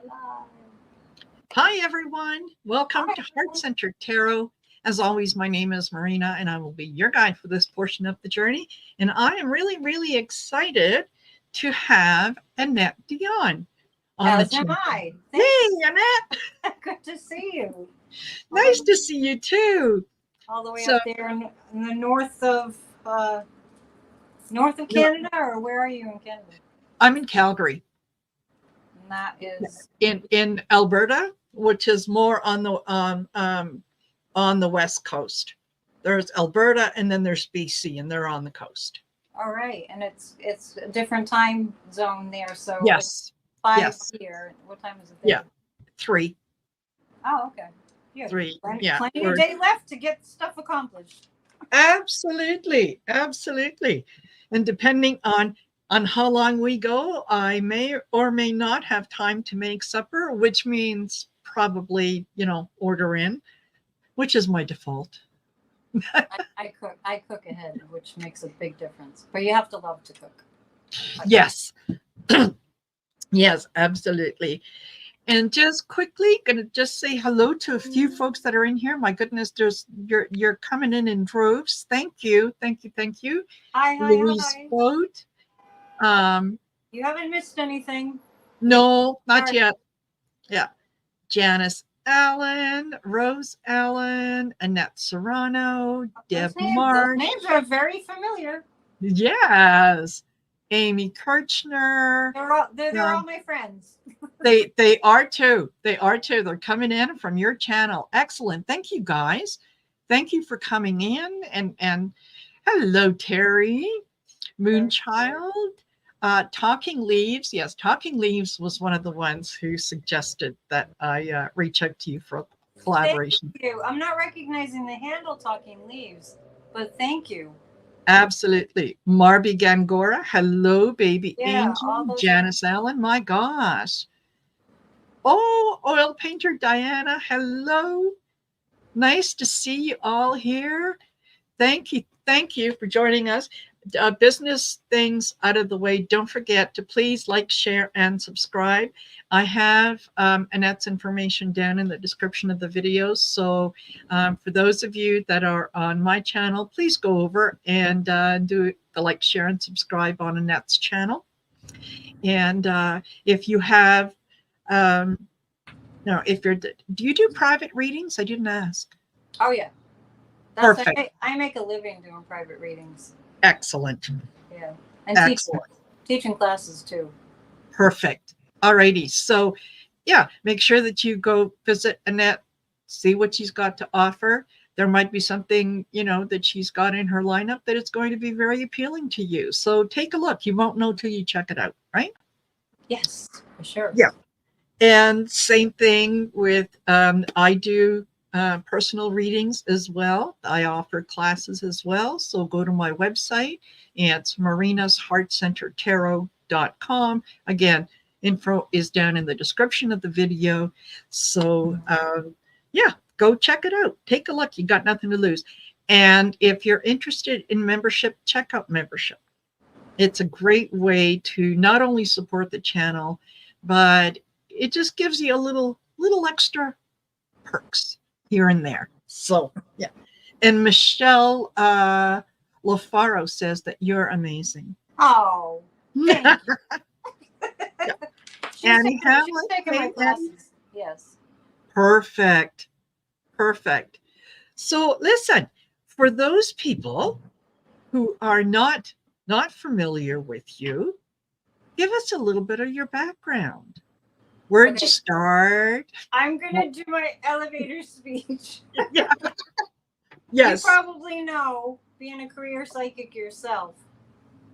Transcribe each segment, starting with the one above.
alive. Hi, everyone. Welcome Hi, to everyone. Heart-Centered Tarot. As always, my name is Marina, and I will be your guide for this portion of the journey. And I am really, really excited to have Annette Dion on the As am channel. I. Yay, Thank you. Annette! Good to see you. Nice to see you too. All the way So, up there in the north of Canada, or where are you in Canada? I'm in Calgary, And that is in Alberta, which is more on the west coast. There's Alberta, and then there's BC, and they're on the coast. all right, and it's a different time zone there. So it's Yes. 5 Yes. here. What time is it there? Yeah. 3. Oh, okay. Yeah. 3. Plenty Yeah. of day left to get stuff accomplished. Absolutely. Absolutely. And depending on how long we go, I may or may not have time to make supper, which means probably, order in, which is my default. I cook ahead, which makes a big difference. But you have to love to cook. Yes. Yes, absolutely. And just quickly, gonna just say hello to a few folks that are in here. My goodness, you're coming in droves. Thank you, thank you, thank you. Hi. Louise Boat. You haven't missed anything. No, not yet. Yeah. Janice Allen, Rose Allen, Annette Serrano, Deb Marsh. Those names are very familiar. Yes. Amy Kirchner. They're all my friends. They are too. They are too. They're coming in from your channel. Excellent. Thank you, guys. Thank you for coming in. And hello, Terry. Moonchild. Talking Leaves. Yes, Talking Leaves was one of the ones who suggested that I reach out to you for collaboration. Thank you. I'm not recognizing the handle Talking Leaves, but thank you. Absolutely. Marby Gangora. Hello, baby angel. Janice Allen. My gosh. Oh, oil painter Diana. Hello. Nice to see you all here. Thank you. Thank you for joining us. Business things out of the way. Don't forget to please like, share, and subscribe. I have Annette's information down in the description of the videos. So for those of you that are on my channel, please go over and do the like, share, and subscribe on Annette's channel. And if you have, do you do private readings? I didn't ask. Oh, yeah. Perfect. I make a living doing private readings. Excellent. Yeah. And teaching classes too. Perfect. All righty. So, yeah, make sure that you go visit Annette, see what she's got to offer. There might be something, that she's got in her lineup that is going to be very appealing to you. So take a look. You won't know till you check it out, right? Yes, for sure. Yeah. And same thing with, I do personal readings as well. I offer classes as well. So go to my website. It's marinasheartcenteredtarot.com. Again, info is down in the description of the video. So go check it out. Take a look. You got nothing to lose. And if you're interested in membership, check out membership. It's a great way to not only support the channel, but it just gives you a little extra perks here and there. So, yeah. And Michelle LaFaro says that you're amazing. Oh, thank you. Yeah. She's taking my classes. Yes. Perfect. So listen, for those people who are not familiar with you, give us a little bit of your background. Where'd you start? I'm going to do my elevator speech. Yeah. Yes. You probably know, being a career psychic yourself,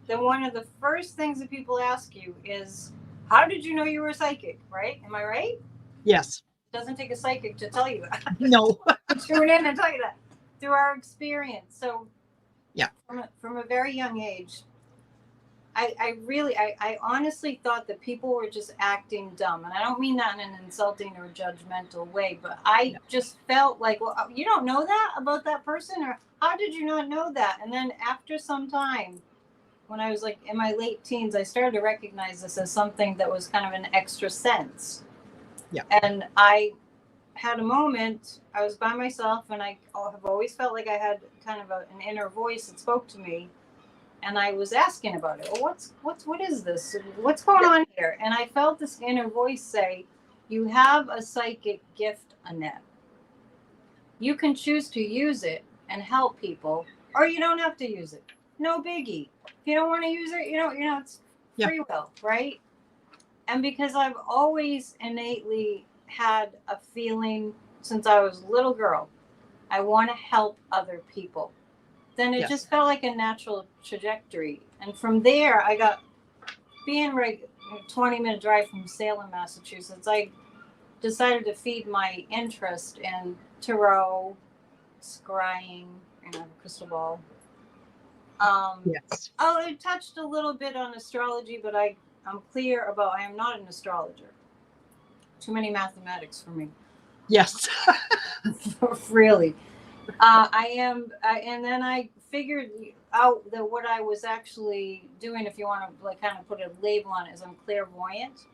that one of the first things that people ask you is, how did you know you were psychic, right? Am I right? Yes. It doesn't take a psychic to tell you that. No. Tune in and tell you that. Through our experience. So, yeah. From a very young age, I honestly thought that people were just acting dumb. And I don't mean that in an insulting or judgmental way, but I just felt like, well, you don't know that about that person? Or how did you not know that? And then after some time, when I was like in my late teens, I started to recognize this as something that was kind of an extra sense. Yeah. And I had a moment, I was by myself, and I have always felt like I had kind of an inner voice that spoke to me. And I was asking about it. Well, what is this? What's going on here? And I felt this inner voice say, you have a psychic gift, Annette. You can choose to use it and help people, or you don't have to use it. No biggie. If you don't want to use it, it's free will, right? And because I've always innately had a feeling since I was a little girl, I want to help other people. Then it just felt like a natural trajectory. And from there, I got, being right 20-minute drive from Salem, Massachusetts, I decided to feed my interest in tarot, scrying, crystal ball. Yes. Oh, it touched a little bit on astrology, but I'm clear about I am not an astrologer. Too many mathematics for me. Yes. Really. I am, and then I figured out that what I was actually doing, if you want to like kind of put a label on it, is I'm clairvoyant,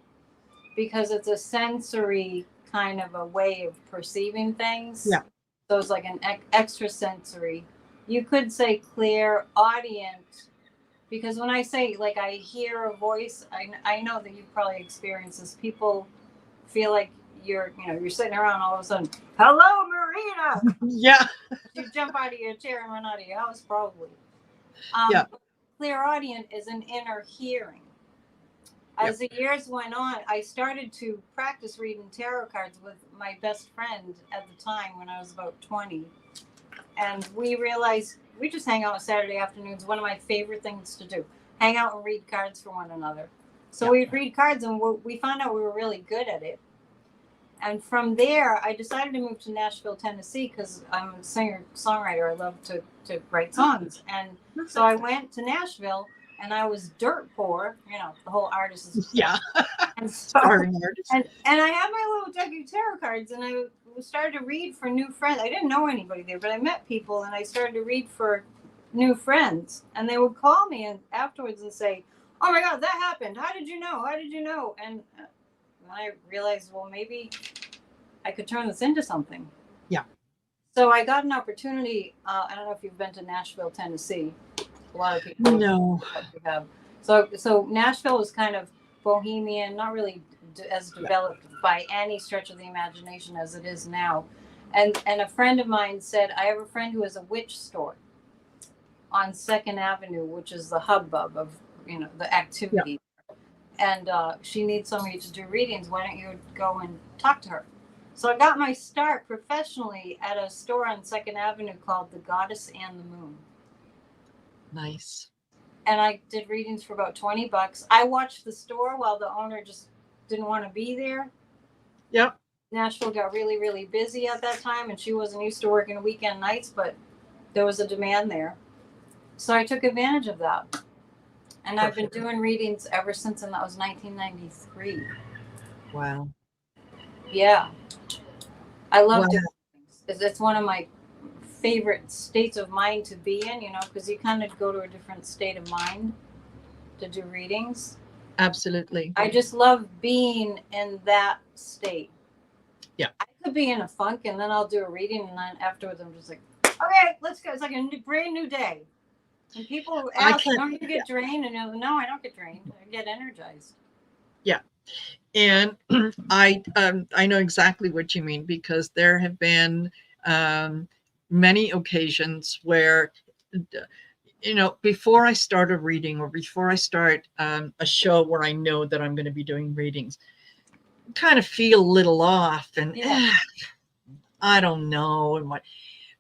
because it's a sensory kind of a way of perceiving things. Yeah. So it's like an extra sensory. You could say clairaudient, because when I say like I hear a voice, I know that you've probably experienced this. People feel like you're sitting around, all of a sudden, hello, Marina. Yeah. You jump out of your chair and run out of your house, probably. Clairaudient is an inner hearing. As the years went on, I started to practice reading tarot cards with my best friend at the time when I was about 20. And we realized we just hang out Saturday afternoons. One of my favorite things to do, hang out and read cards for one another. So we'd read cards, and we found out we were really good at it. And from there, I decided to move to Nashville, Tennessee, because I'm a singer-songwriter. I love to write songs. And so I went to Nashville, and I was dirt poor. The whole artist is and so, and I had my little deck of tarot cards, and I started to read for new friends. I didn't know anybody there, but I met people, and I started to read for new friends. And they would call me afterwards and say, "Oh my God, that happened. How did you know? How did you know?" And I realized, well, maybe I could turn this into something. Yeah. So I got an opportunity. I don't know if you've been to Nashville, Tennessee. A lot of people have. So Nashville was kind of bohemian, not really as developed by any stretch of the imagination as it is now. And a friend of mine said, I have a friend who has a witch store on 2nd Avenue, which is the hubbub of the activity. And she needs somebody to do readings. Why don't you go and talk to her? So I got my start professionally at a store on 2nd Avenue called The Goddess and the Moon. Nice. And I did readings for about $20. I watched the store while the owner just didn't want to be there. Yep. Nashville got really, really busy at that time, and she wasn't used to working weekend nights, but there was a demand there. So I took advantage of that. And I've been doing readings ever since, and that was 1993. Wow. Yeah. I love doing readings. It's one of my favorite states of mind to be in, because you kind of go to a different state of mind to do readings. Absolutely. I just love being in that state. Yeah. I could be in a funk, and then I'll do a reading, and then afterwards I'm just like, okay, let's go. It's like a brand new day. And people ask, don't you get drained? And no, I don't get drained. I get energized. Yeah. And I know exactly what you mean, because there have been many occasions where, before I start a reading, or before I start a show where I know that I'm going to be doing readings, kind of feel a little off, and I don't know, and what,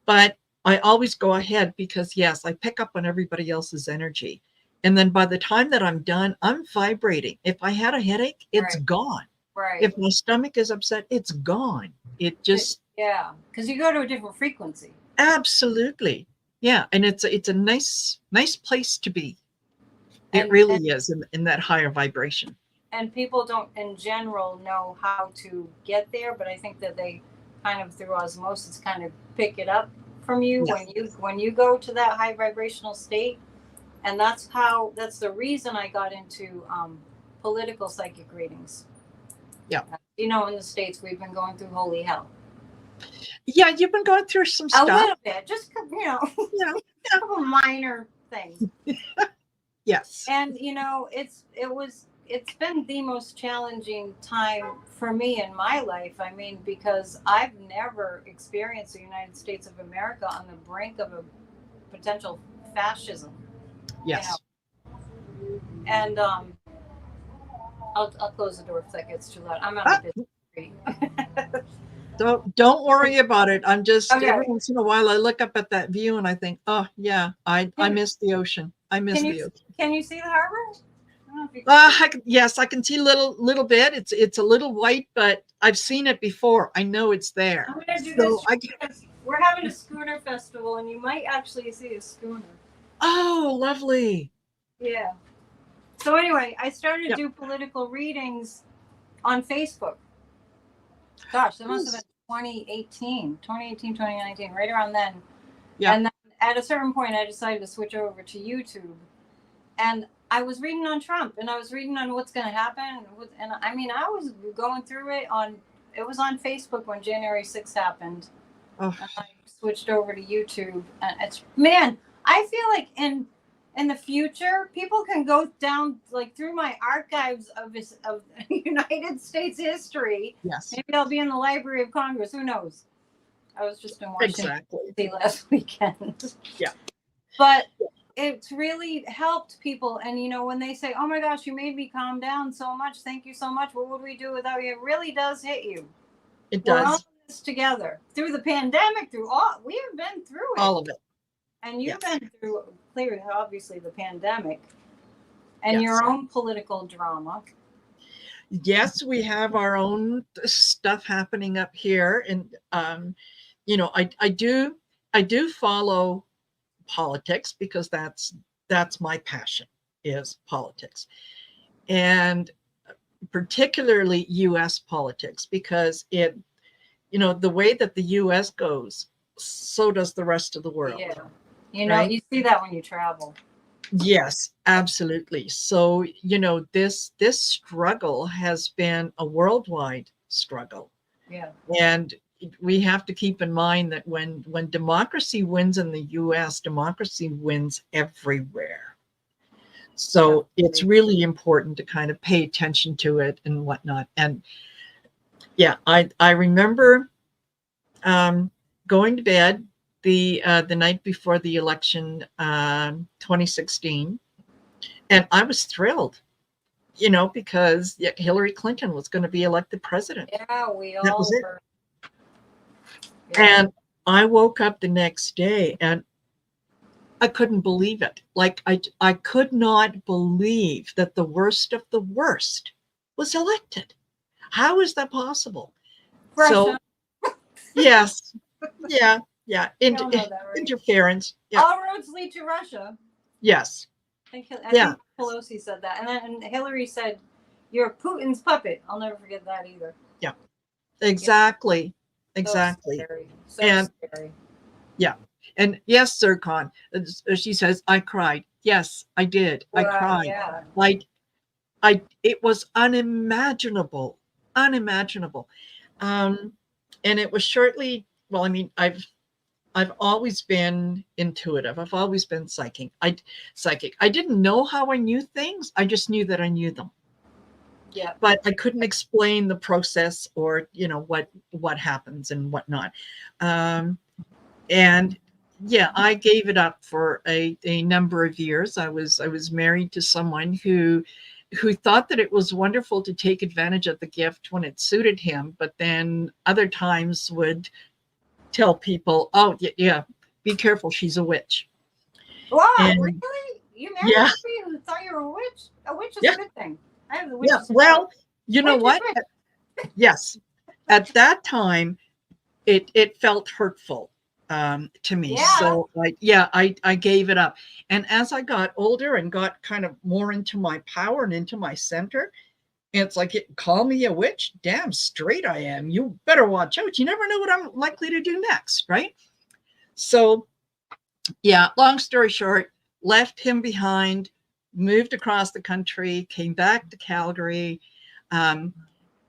but I always go ahead, because yes, I pick up on everybody else's energy. And then by the time that I'm done, I'm vibrating. If I had a headache, it's gone. Right. If my stomach is upset, it's gone. It just. Yeah. Because you go to a different frequency. Absolutely. Yeah. And it's a nice place to be. It really is in that higher vibration. And people don't in general know how to get there, but I think that they kind of through osmosis kind of pick it up from you when you go to that high vibrational state. And that's the reason I got into political psychic readings. Yeah. You know, in the States, we've been going through holy hell. Yeah, you've been going through some stuff. A little bit, just, Yeah. a couple minor things. Yes. And it's been the most challenging time for me in my life. I mean, because I've never experienced the United States of America on the brink of a potential fascism. Yes. And I'll close the door if that gets too loud. I'm on a busy street. Don't worry about it. I'm just Okay. every once in a while I look up at that view and I think, oh yeah, I miss the ocean. I miss the ocean. Can you see the harbor? Yes, I can see little bit. It's a little white, but I've seen it before. I know it's there. I'm gonna do this. We're having a schooner festival, and you might actually see a schooner. Oh, lovely. Yeah. So anyway, I started to do political readings on Facebook. Gosh, that must have been 2018, 2019, right around then. Yeah. And then at a certain point, I decided to switch over to YouTube. And I was reading on Trump, and I was reading on what's going to happen. And I mean, I was going through it it was on Facebook when January 6th happened. Oh. And I switched over to YouTube. And I feel like in the future, people can go down like through my archives of United States history. Yes. Maybe I'll be in the Library of Congress. Who knows? I was just in Washington D.C. last weekend. Yeah. But it's really helped people. And, when they say, oh my gosh, you made me calm down so much. Thank you so much. What would we do without you? It really does hit you. It does. We're all in this together. Through the pandemic, we have been through it. All of it. And you've been through, clearly, obviously, the pandemic and your own political drama. Yes, we have our own stuff happening up here. And, I do follow politics because that's my passion, is politics, and particularly US politics, because it, the way that the US goes, so does the rest of the world. Yeah. Right? You see that when you travel. Yes, absolutely. So, this struggle has been a worldwide struggle. Yeah. And we have to keep in mind that when democracy wins in the US, democracy wins everywhere. So it's really important to kind of pay attention to it and whatnot. And yeah, I remember going to bed the night before the election, 2016, and I was thrilled, because Hillary Clinton was going to be elected president. Yeah, we all were. And I woke up the next day and I couldn't believe it. Like I could not believe that the worst of the worst was elected. How is that possible? Russia. So, yes, yeah. Interference. Yeah. All roads lead to Russia. Yes. I think Pelosi said that, and then Hillary said, "You're Putin's puppet." I'll never forget that either. Yeah. Exactly. Exactly. So scary. So scary. Yeah. And yes, Zircon, she says, I cried. Yes, I did. I cried. Yeah. Like, it was unimaginable. And it was shortly, well, I mean, I've always been intuitive. I've always been psychic. I didn't know how I knew things. I just knew that I knew them. Yeah. But I couldn't explain the process or, what happens and whatnot. And yeah, I gave it up for a number of years. I was married to someone who thought that it was wonderful to take advantage of the gift when it suited him, but then other times would tell people, oh yeah, be careful, she's a witch. Wow, really? You married somebody who thought you were a witch? A witch is a good thing. I have the witch. Yeah, well, you know what? Yes. At that time, it felt hurtful to me. Yeah. So I gave it up. And as I got older and got kind of more into my power and into my center, it's like, call me a witch? Damn straight I am. You better watch out. You never know what I'm likely to do next, right? So yeah, long story short, left him behind, moved across the country, came back to Calgary.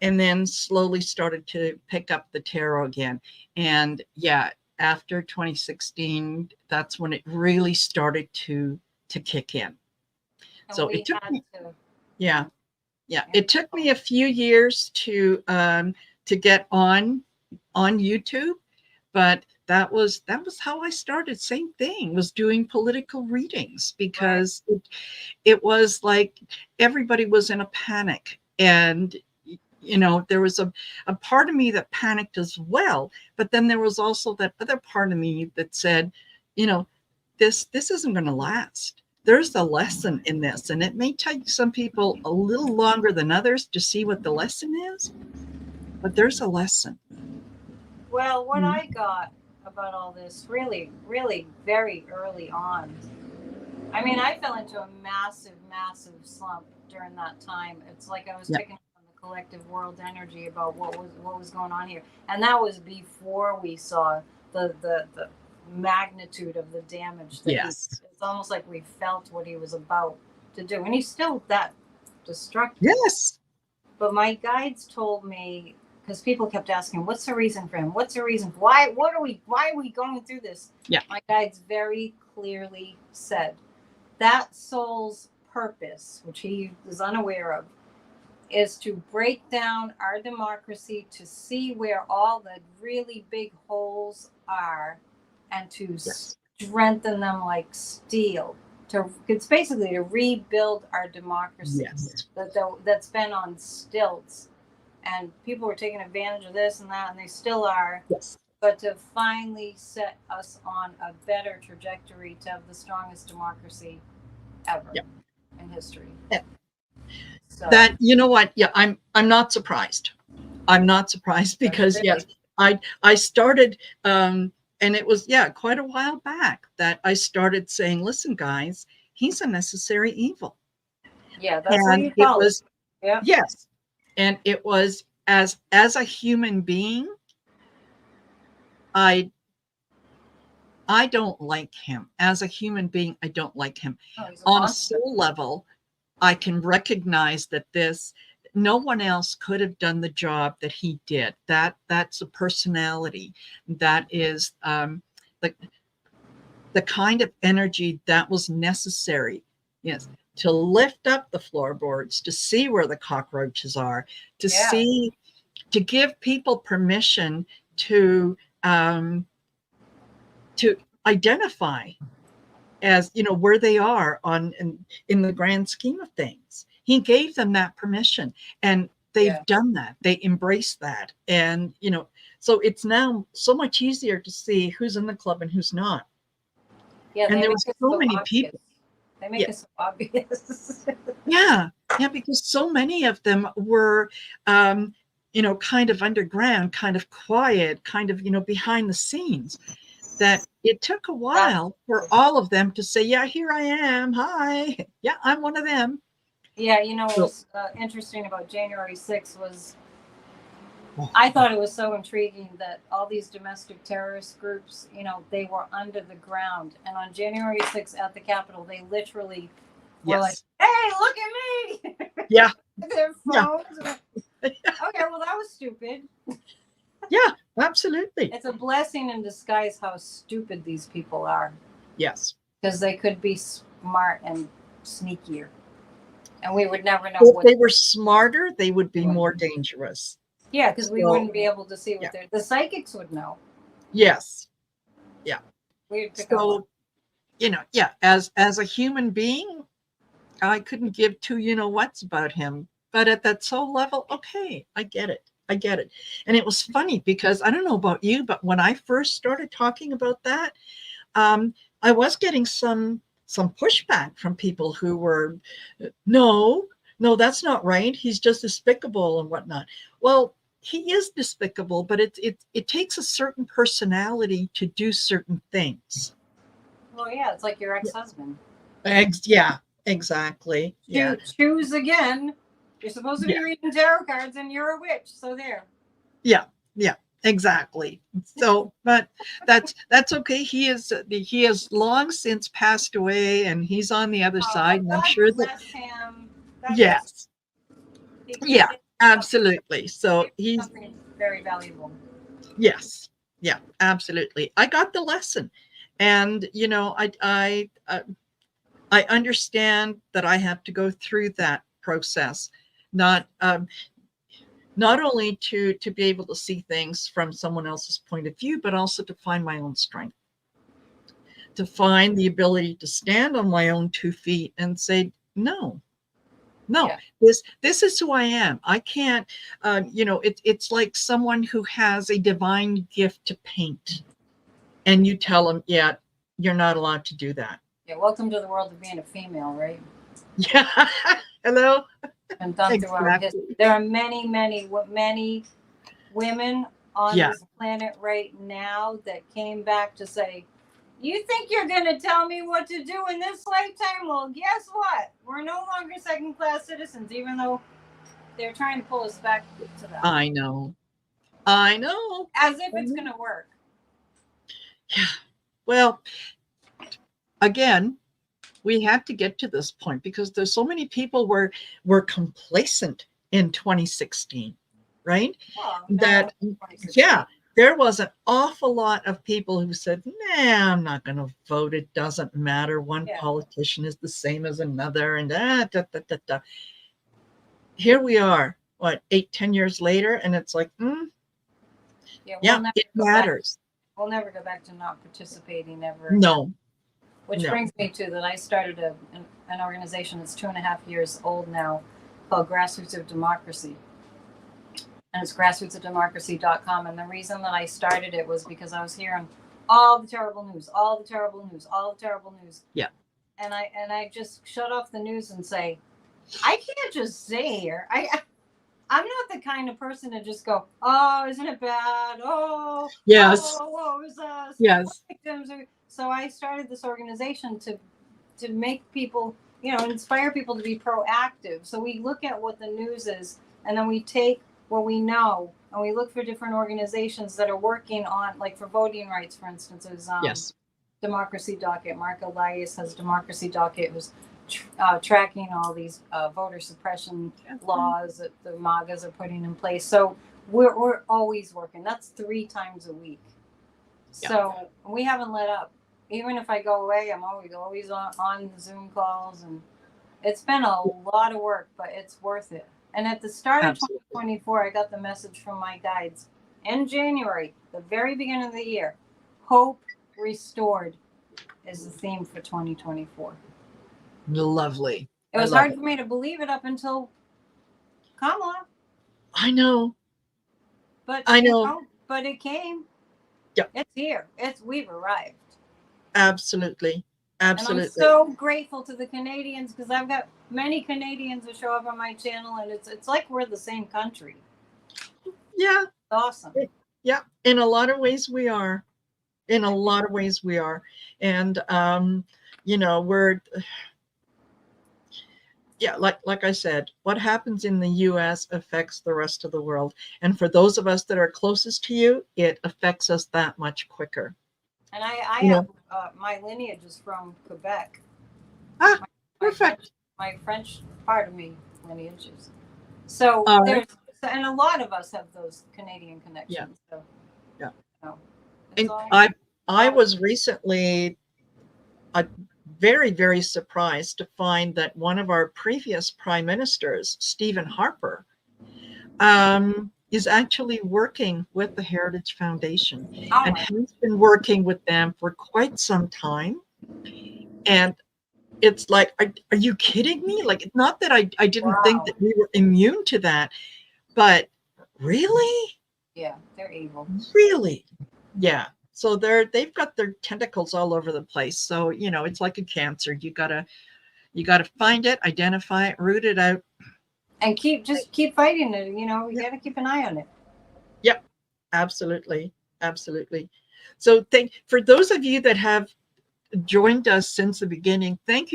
and then slowly started to pick up the tarot again. And yeah, after 2016, that's when it really started to kick in. And So we it took had me, to. yeah, it took me a few years to get on YouTube, but that was how I started. Same thing, was doing political readings, because it was like everybody was in a panic, and there was a part of me that panicked as well, but then there was also that other part of me that said, this isn't going to last. There's a lesson in this, and it may take some people a little longer than others to see what the lesson is, but there's a lesson. Well, what I got about all this really, really very early on, I mean, I fell into a massive, massive slump during that time. It's like I was picking up on the collective world energy about what was going on here, and that was before we saw the magnitude of the damage that it's almost like we felt what he was about to do, and he's still that destructive. Yes. But my guides told me, because people kept asking, what's the reason for him? What's the reason? Why are we going through this? Yeah. My guides very clearly said that soul's purpose, which he is unaware of, is to break down our democracy, to see where all the really big holes are, and to strengthen them like steel. It's basically to rebuild our democracy that's been on stilts, and people were taking advantage of this and that, and they still are. Yes. But to finally set us on a better trajectory to have the strongest democracy ever in history. Yeah. So. That, you know what? Yeah, I'm not surprised. I'm not surprised, because yes, I started, and it was quite a while back that I started saying, listen, guys, he's a necessary evil. Yeah, that's what you call it. Yeah. Yes, and it was as a human being, I don't like him. As a human being, I don't like him. On a soul level, I can recognize that no one else could have done the job that he did. That's a personality. That is the kind of energy that was necessary. Yes, to lift up the floorboards, to see where the cockroaches are, to give people permission to identify as where they are in the grand scheme of things. He gave them that permission, and they've done that. They embrace that, and so it's now so much easier to see who's in the club and who's not. Yeah, and there were so many people. They make it so obvious. Yeah, because so many of them were kind of underground, kind of quiet, kind of behind the scenes, that it took a while for all of them to say, yeah, here I am. Hi. Yeah, I'm one of them. Yeah, what was interesting about January 6th was I thought it was so intriguing that all these domestic terrorist groups, they were under the ground. And on January 6th at the Capitol, they literally were like, hey, look at me. Yeah. Their phones. Yeah. Okay, well, that was stupid. Yeah, absolutely. It's a blessing in disguise how stupid these people are. Yes. Because they could be smart and sneakier. And we would never know. If they were smarter, they would be more dangerous. Yeah, because we wouldn't be able to see what the psychics would know. Yes. Yeah. We'd pick up. As a human being, I couldn't give two whats about him. But at that soul level, okay, I get it. And it was funny because I don't know about you, but when I first started talking about that, I was getting some pushback from people who were, no, that's not right. He's just despicable and whatnot. Well, he is despicable, but it takes a certain personality to do certain things. Well, yeah, it's like your ex-husband. Yeah, exactly. Yeah. Choose again. You're supposed to be reading tarot cards, and you're a witch. So there. Yeah, exactly. So, but that's okay. He has long since passed away, and he's on the other side. And I'm sure that him. yes, Absolutely. So he's something very valuable. yes, yeah, absolutely. I got the lesson, and I understand that I have to go through that process, not not only to be able to see things from someone else's point of view, but also to find my own strength, to find the ability to stand on my own 2 feet and say, no, no, Yeah. this is who I am. I can't, it's like someone who has a divine gift to paint, and you tell them, yeah, you're not allowed to do that. Yeah. Welcome to the world of being a female, right? Yeah. Hello. And done throughout history. Exactly. There are many women on Yeah. this planet right now that came back to say, you think you're going to tell me what to do in this lifetime? Well, guess what? We're no longer second-class citizens, even though they're trying to pull us back to that. I know. I know. As if it's going to work. Yeah. Well, again, we had to get to this point because there's so many people were complacent in 2016, right? Well, That yeah, there was an awful lot of people who said, nah, I'm not going to vote. It doesn't matter. One politician is the same as another. And here we are, what, 8-10 years later, and it's like, yeah, it matters. We'll never go back to not participating ever. No. Which brings me to that I started an organization that's 2.5 years old now called Grassroots of Democracy. And it's grassrootsofdemocracy.com. And the reason that I started it was because I was hearing all the terrible news. Yeah. And I just shut off the news and say, I can't just sit here. I'm not the kind of person to just go, oh, isn't it bad? Oh, yes. Oh, is us? Yes. So I started this organization to make people, inspire people to be proactive. So we look at what the news is, and then we take what we know, and we look for different organizations that are working on, like for voting rights, for instance, is Democracy Docket. Mark Elias has Democracy Docket. It was tracking all these voter suppression laws that the MAGAs are putting in place. So we're always working. That's 3 times a week. Yeah. So we haven't let up. Even if I go away, I'm always on Zoom calls, and it's been a lot of work, but it's worth it. And at the start of 2024, I got the message from my guides in January, the very beginning of the year. Hope restored is the theme for 2024. Lovely. It was hard for me to believe it up until Kamala. I know. But but it came. Yep. It's here. We've arrived. Absolutely. Absolutely. And I'm so grateful to the Canadians, because I've got many Canadians that show up on my channel, and it's like we're the same country. Yeah. It's awesome. Yeah. In a lot of ways we are. In a lot of ways we are. And we're like I said, what happens in the US affects the rest of the world. And for those of us that are closest to you, it affects us that much quicker. And I have my lineage is from Quebec. Perfect. My French part of me lineage is. So and a lot of us have those Canadian connections. Yeah. So, and I was recently very, very surprised to find that one of our previous prime ministers, Stephen Harper, is actually working with the Heritage Foundation and has been working with them for quite some time. And it's like, are you kidding me? Like, not that I didn't think that we were immune to that, but really? Yeah, they're evil. Really? Yeah. So they've got their tentacles all over the place. So, it's like a cancer. You gotta find it, identify it, root it out. And keep fighting it. You gotta keep an eye on it. Yep. Absolutely. Absolutely. So for those of you that have joined us since the beginning, thank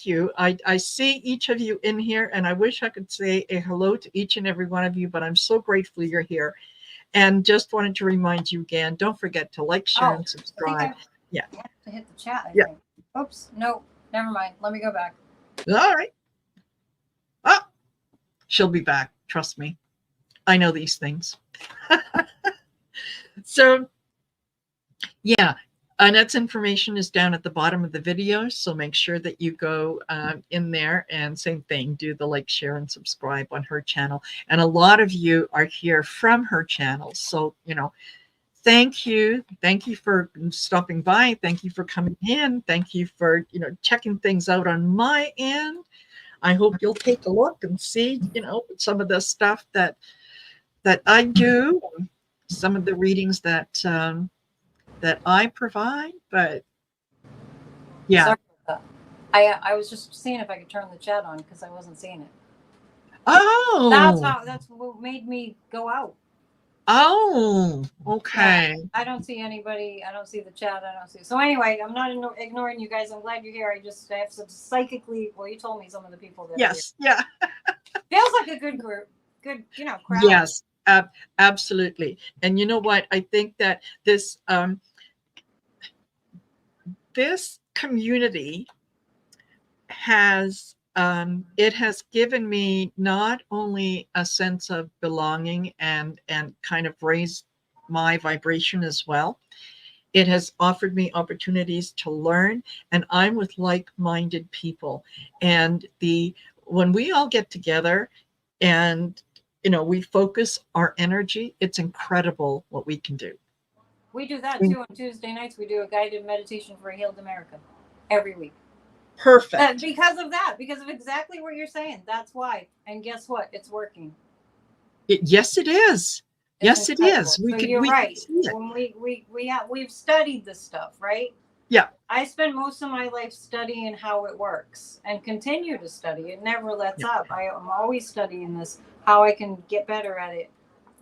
you. I see each of you in here, and I wish I could say a hello to each and every one of you, but I'm so grateful you're here. And just wanted to remind you again, don't forget to like, share, and subscribe. I have to hit the chat. Yeah. Oops. No, never mind. Let me go back. All right. Oh, she'll be back. Trust me. I know these things. So, yeah, Annette's information is down at the bottom of the video. So make sure that you go in there, and same thing, do the like, share, and subscribe on her channel. And a lot of you are here from her channel. So, thank you. Thank you for stopping by. Thank you for coming in. Thank you for, checking things out on my end. I hope you'll take a look and see, some of the stuff that I do, some of the readings that I provide. But yeah. Sorry about that. I was just seeing if I could turn the chat on because I wasn't seeing it. Oh. That's what made me go out. Oh, okay. Yeah, I don't see anybody. I don't see the chat. I don't see. So anyway, I'm not ignoring you guys. I'm glad you're here. I have some psychically. Well, you told me some of the people that. Yes. Yeah. Feels like a good group. Good, crowd. Yes. Absolutely. And you know what? I think that this community has it has given me not only a sense of belonging and kind of raised my vibration as well. It has offered me opportunities to learn, and I'm with like-minded people. And when we all get together and we focus our energy, it's incredible what we can do. We do that too on Tuesday nights. We do a guided meditation for a healed America every week. Perfect. Because of exactly what you're saying. That's why. And guess what? It's working. Yes, it is. Yes, it is. So you're right. When we've studied this stuff, right? Yeah. I spent most of my life studying how it works and continue to study. It never lets up. I'm always studying this, how I can get better at it.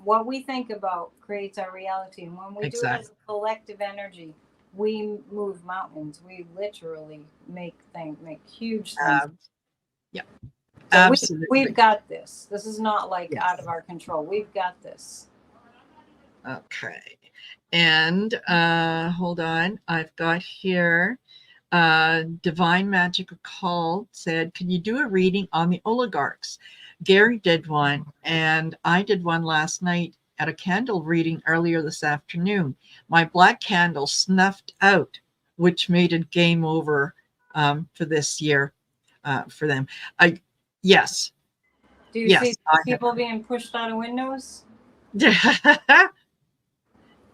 What we think about creates our reality. And when we do it as a collective energy, we move mountains. We literally make huge things. Yeah. So absolutely. We've got this. This is not out of our control. We've got this. Okay. And hold on. I've got here Divine Magic Occult said, can you do a reading on the oligarchs? Gary did one, and I did one last night at a candle reading earlier this afternoon. My black candle snuffed out, which made it game over for this year for them. Yes. Do you see people being pushed out of windows?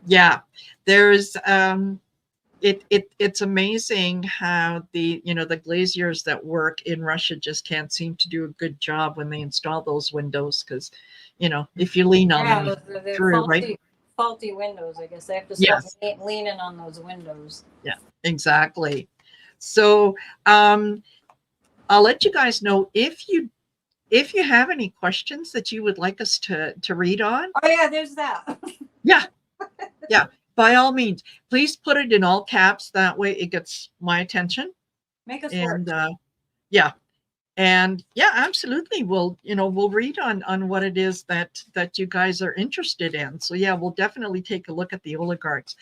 Yeah, there's it's amazing how the glaziers that work in Russia just can't seem to do a good job when they install those windows, because if you lean on them, they're through, right? Faulty windows. I guess they have to stop leaning on those windows. Yeah, exactly. So I'll let you guys know if you have any questions that you would like us to read on. Oh yeah, there's that. Yeah. By all means, please put it in all caps. That way it gets my attention. Make us work. And absolutely. We'll read on what it is that you guys are interested in. So we'll definitely take a look at the oligarchs.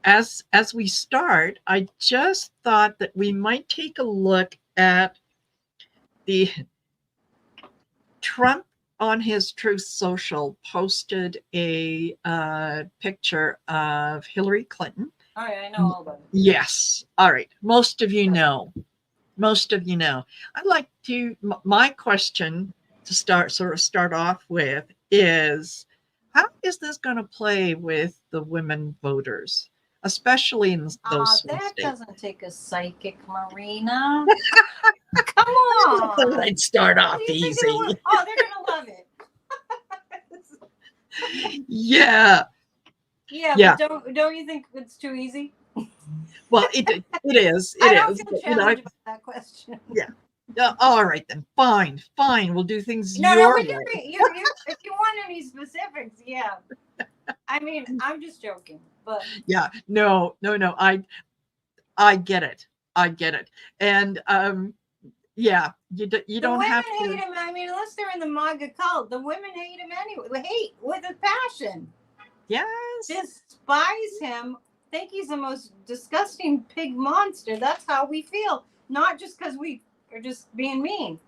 As we start, I just thought that we might take a look at the Trump on his Truth Social posted a picture of Hillary Clinton. Oh, yeah, I know all about it. Yes. All right. Most of you know. I'd like to, my question to start off with is, how is this going to play with the women voters, especially in those that states? Doesn't take a psychic, Marina. Come on. I'd start off easy. They're gonna love it. Yeah. But don't you think it's too easy? Well, it is. I don't feel challenged about that question. Yeah. All right then. Fine. We'll do things your way. If you want any specifics, yeah. I mean, I'm just joking, but yeah. No. I get it. And you don't have to. The women hate him. I mean, unless they're in the MAGA cult, the women hate him anyway. They hate with a passion. Yes. Despise him. Think he's the most disgusting pig monster. That's how we feel. Not just because we are just being mean.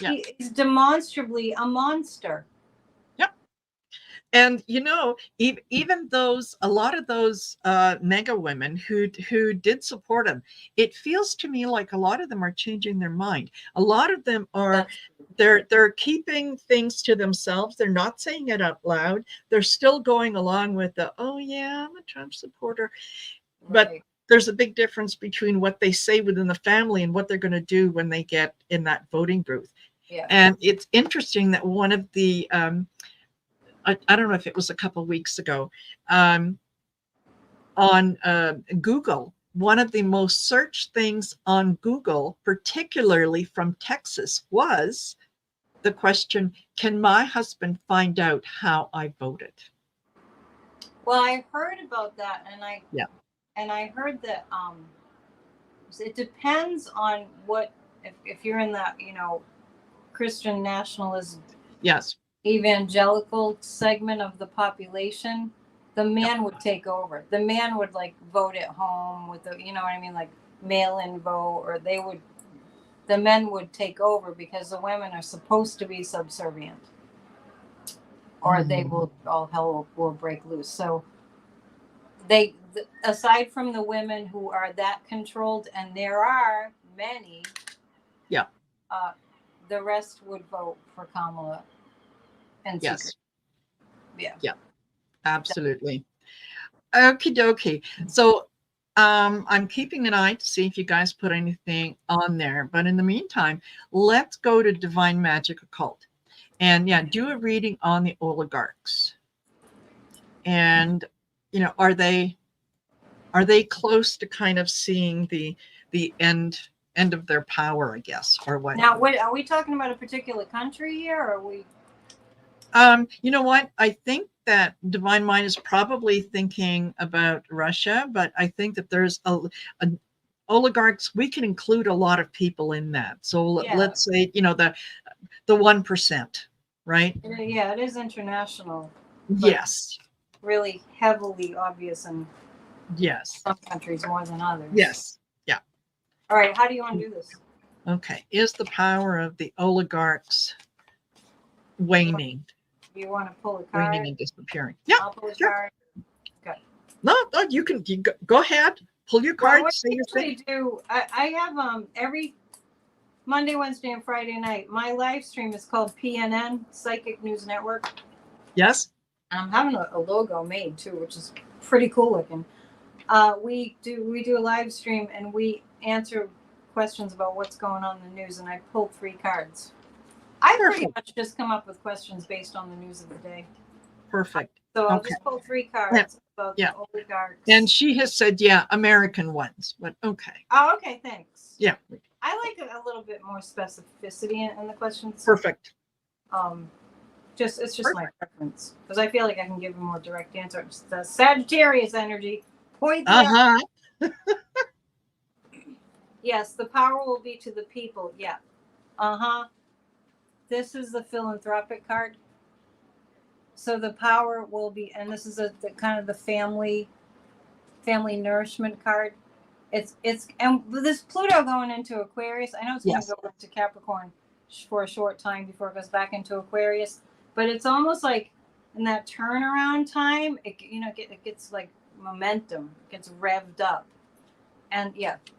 Yeah. He's demonstrably a monster. Yep. And even a lot of those mega women who did support him, it feels to me like a lot of them are changing their mind. A lot of them are they're keeping things to themselves. They're not saying it out loud. They're still going along with the, oh yeah, I'm a Trump supporter. But there's a big difference between what they say within the family and what they're going to do when they get in that voting booth. Yeah. And it's interesting that one of the I don't know if it was a couple of weeks ago, on Google, one of the most searched things on Google, particularly from Texas, was the question, can my husband find out how I voted? Well, I heard about that, and I heard that it depends on what, if you're in that, Christian nationalist, yes, evangelical segment of the population, the man would take over. The man would like vote at home with the, like mail-in vote, or the men would take over because the women are supposed to be subservient, or they will, all hell will break loose. So aside from the women who are that controlled, and there are many, the rest would vote for Kamala and yes, secret. yeah, absolutely. Okie dokie. So I'm keeping an eye to see if you guys put anything on there. But in the meantime, let's go to Divine Magic Occult. And do a reading on the oligarchs. And are they close to kind of seeing the end of their power, I guess, or what? Now, what are we talking about, a particular country here, or are we? You know what? I think that Divine Mind is probably thinking about Russia, but I think that there's a oligarchs. We can include a lot of people in that. So let's say the 1%, right? Yeah, it is international. Yes. Really heavily obvious in some countries more than others. Yes. Yeah. All right. How do you want to do this? Okay. Is the power of the oligarchs waning? You want to pull a card? Waning and disappearing. Yeah. I'll pull a card. Okay. No, you can go ahead. Pull your card. Well, say your thing. I have every Monday, Wednesday, and Friday night. My live stream is called PNN, Psychic News Network. Yes. I'm having a logo made too, which is pretty cool looking. We do a live stream, and we answer questions about what's going on in the news, and I pulled 3 cards. I pretty much just come up with questions based on the news of the day. Perfect. So I'll just pull 3 cards about the oligarchs. And she has said, American ones, but okay. Oh, okay, thanks. Yeah. I like a little bit more specificity in the questions. Perfect. It's just my preference, because I feel like I can give a more direct answer. It's the Sagittarius energy. Point. Yes, the power will be to the people. Yeah. This is the philanthropic card. So the power will be, and this is the kind of the family nourishment card. It's and with this Pluto going into Aquarius, I know it's going to go into Capricorn for a short time before it goes back into Aquarius, but it's almost like in that turnaround time, it gets like momentum, gets revved up, and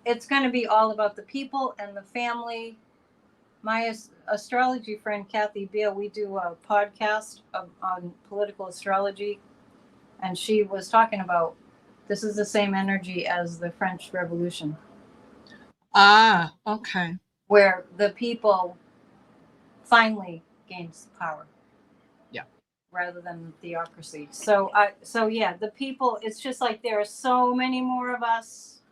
it's going to be all about the people and the family. My astrology friend Kathy Beale, we do a podcast on political astrology, and she was talking about this is the same energy as the French Revolution. Okay. Where the people finally gains power. Yeah. Rather than theocracy. So the people, it's just like there are so many more of us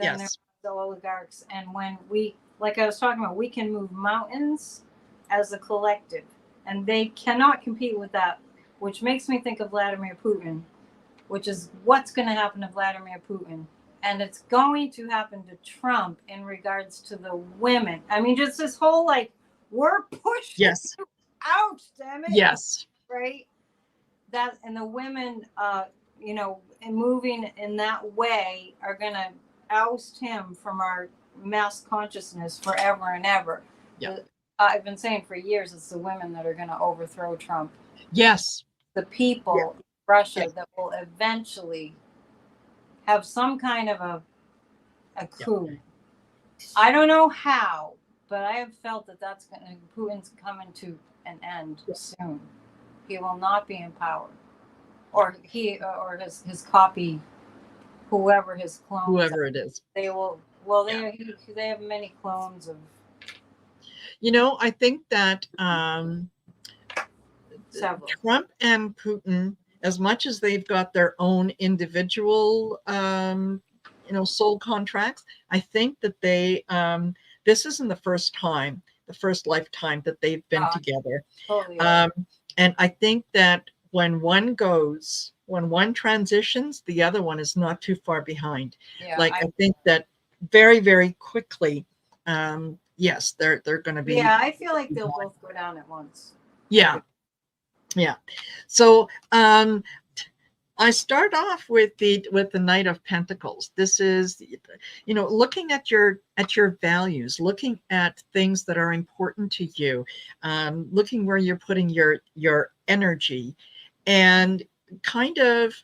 than there are the oligarchs. And when we, like I was talking about, we can move mountains as a collective, and they cannot compete with that, which makes me think of Vladimir Putin, which is what's going to happen to Vladimir Putin. And it's going to happen to Trump in regards to the women. I mean, just this whole, like, we're pushing out, damn it. Yes. Right? That, and the women, and moving in that way are going to oust him from our mass consciousness forever and ever. Yeah. I've been saying for years, it's the women that are going to overthrow Trump. Yes. The people in Russia that will eventually have some kind of a coup. I don't know how, but I have felt that Putin's coming to an end soon. He will not be in power, or his copy, whoever his clone, whoever it is. They will. Well, they have many clones of. I think that Trump and Putin, as much as they've got their own individual, soul contracts, I think that this isn't the first lifetime that they've been together. Totally. And I think that when one transitions, the other one is not too far behind. Yeah, I think that very, very quickly, yes, they're going to be. Yeah, I feel like they'll both go down at once. Yeah. So I start off with the Knight of Pentacles. This is, looking at your values, looking at things that are important to you, looking where you're putting your energy, and kind of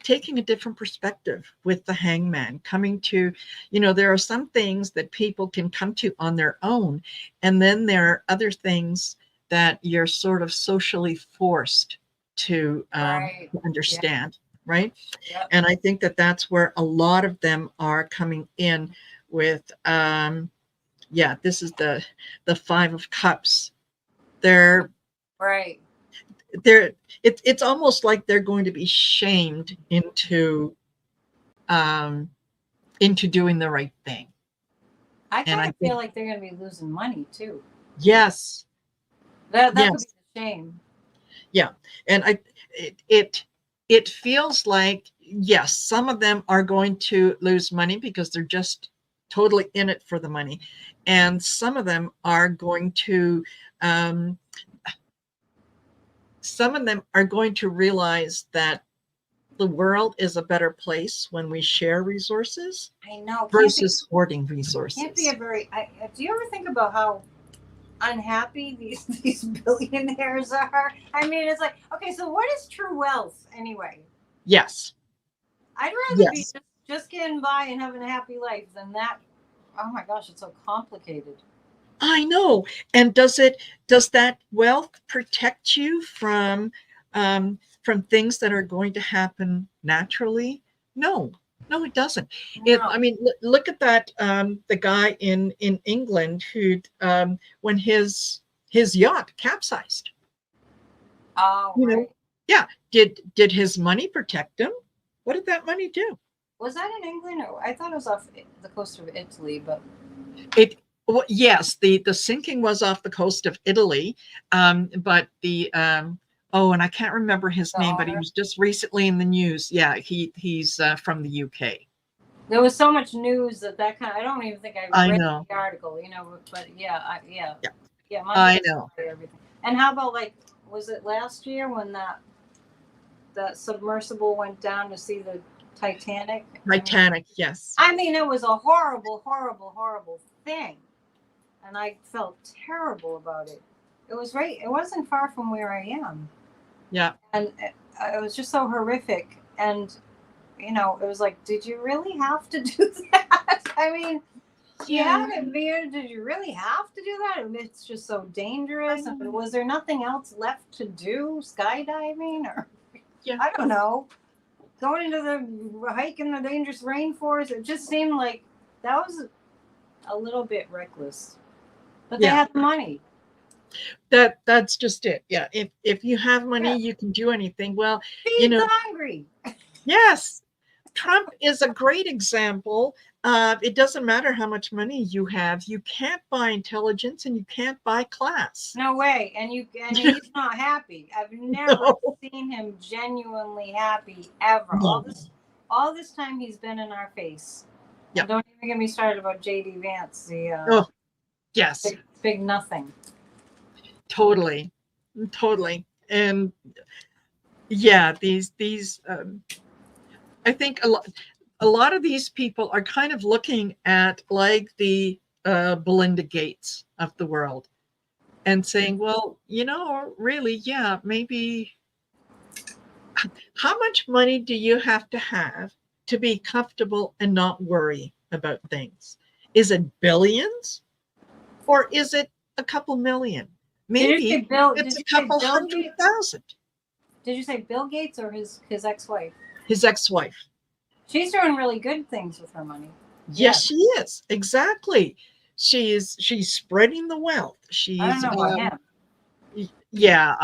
taking a different perspective with the Hangman, coming to, there are some things that people can come to on their own, and then there are other things that you're sort of socially forced to understand, right? Yep. And I think that that's where a lot of them are coming in with, this is the Five of Cups. It's almost like they're going to be shamed into doing the right thing. I kind of feel like they're going to be losing money too. Yes. That could be a shame. Yeah. And it feels like, yes, some of them are going to lose money because they're just totally in it for the money. And some of them are going to, realize that the world is a better place when we share resources. I know. Versus hoarding resources. Can't be do you ever think about how unhappy these billionaires are? I mean, it's like, okay, so what is true wealth anyway? Yes. I'd rather be just getting by and having a happy life than that. Oh my gosh, it's so complicated. I know. And does that wealth protect you from things that are going to happen naturally? No, it doesn't. No. I mean, look at that. The guy in England who, when his yacht capsized. Oh, right. Yeah. Did his money protect him? What did that money do? Was that in England? Or I thought it was off the coast of Italy, but yes, the sinking was off the coast of Italy, but the and I can't remember his name, but he was just recently in the news. Yeah, he's from the UK. There was so much news that kind of, I don't even think I read the article, but yeah. I know. Everything. And how about, like, was it last year when that submersible went down to see the Titanic? Yes. I mean, it was a horrible, horrible, horrible thing. And I felt terrible about it. It wasn't far from where I am. Yeah. And it was just so horrific. And, it was like, did you really have to do that? I mean, you had it there. Did you really have to do that? It's just so dangerous. And was there nothing else left to do? Skydiving? Or I don't know. Going into the hike in the dangerous rainforest. It just seemed like that was a little bit reckless. But they had the money. That's just it. Yeah. If you have money, you can do anything. Well, feed the hungry. Yes. Trump is a great example. It doesn't matter how much money you have. You can't buy intelligence and you can't buy class. No way. And he's not happy. I've never seen him genuinely happy ever. No. All this time he's been in our face. Yeah. Don't even get me started about J.D. Vance. Yes. Big nothing. Totally. And yeah, these I think a lot of these people are kind of looking at, like, the Belinda Gates of the world and saying, well, really, yeah, maybe how much money do you have to be comfortable and not worry about things? Is it billions or is it a couple million? Maybe it's a couple 100,000. Did you say Bill Gates or his ex-wife? His ex-wife. She's doing really good things with her money. Yes, she is. Exactly. She's spreading the wealth. She's I don't know about him. Yeah,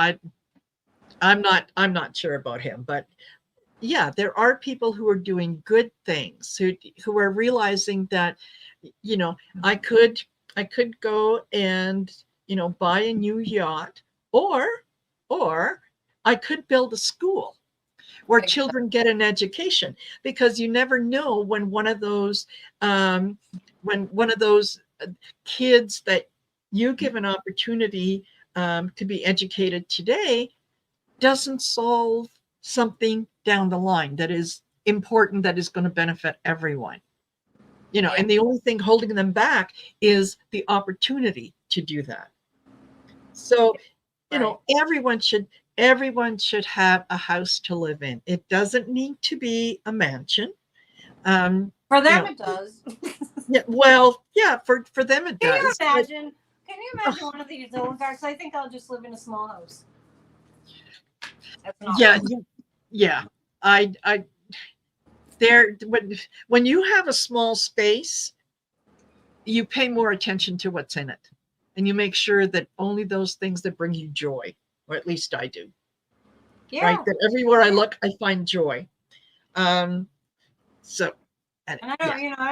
I'm not sure about him, but yeah, there are people who are doing good things, who are realizing that, I could go and, buy a new yacht, or I could build a school where children get an education, because you never know when one of those kids that you give an opportunity to be educated today doesn't solve something down the line that is important, that is going to benefit everyone. And the only thing holding them back is the opportunity to do that. So, everyone should have a house to live in. It doesn't need to be a mansion. For them, it does. Yeah, well, yeah, for them it does. Can you imagine one of these oligarchs? I think I'll just live in a small house. Yeah. When you have a small space, you pay more attention to what's in it, and you make sure that only those things that bring you joy, or at least I do. Yeah. Right. That everywhere I look, I find joy. So, and I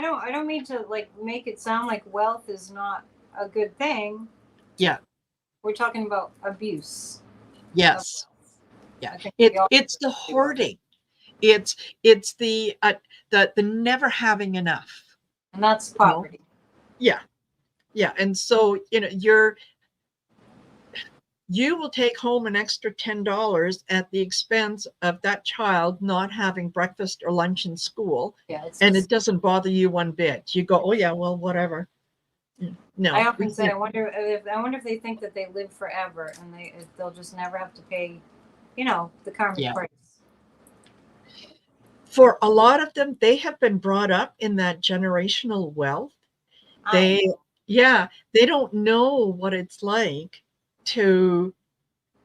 don't, I don't mean to make it sound like wealth is not a good thing. Yeah. We're talking about abuse. Yes. Yeah. It's the hoarding. It's the never having enough. And that's poverty. Yeah. And so, you will take home an extra $10 at the expense of that child not having breakfast or lunch in school. Yeah, and it doesn't bother you one bit. You go, oh yeah, well, whatever. No. I often say, I wonder if they think that they live forever and they'll just never have to pay, the karmic price. For a lot of them, they have been brought up in that generational wealth. They don't know what it's like to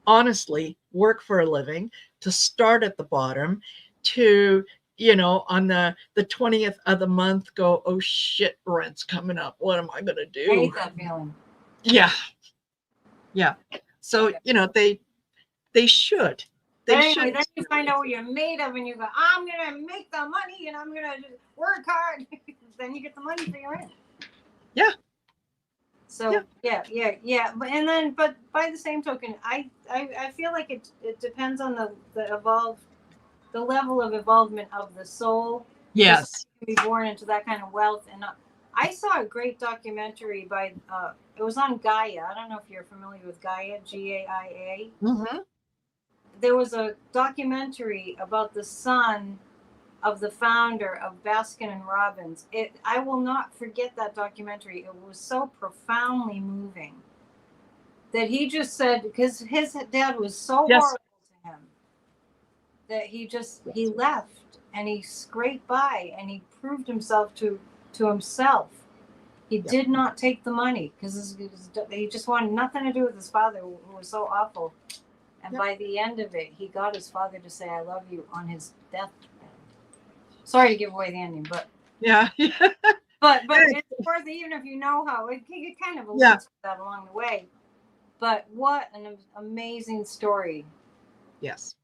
honestly work for a living, to start at the bottom, to, on the 20th of the month go, oh shit, rent's coming up. What am I going to do? I hate that feeling. Yeah. So, they should. Then you find out what you're made of and you go, I'm going to make the money and I'm going to work hard. Then you get the money for your rent. Yeah. So yeah. But by the same token, I feel like it depends on the level of involvement of the soul. Yes. To be born into that kind of wealth. And I saw a great documentary by it was on Gaia. I don't know if you're familiar with Gaia, Gaia. Mm-hmm. There was a documentary about the son of the founder of Baskin and Robbins. I will not forget that documentary. It was so profoundly moving that he just said, because his dad was so horrible to him, that he left and he scraped by and he proved himself to himself. He did not take the money because he just wanted nothing to do with his father, who was so awful. And by the end of it, he got his father to say, I love you on his deathbed. Sorry to give away the ending, but but it's worth it, even if you know how it kind of alludes to that along the way. But what an amazing story! Yes,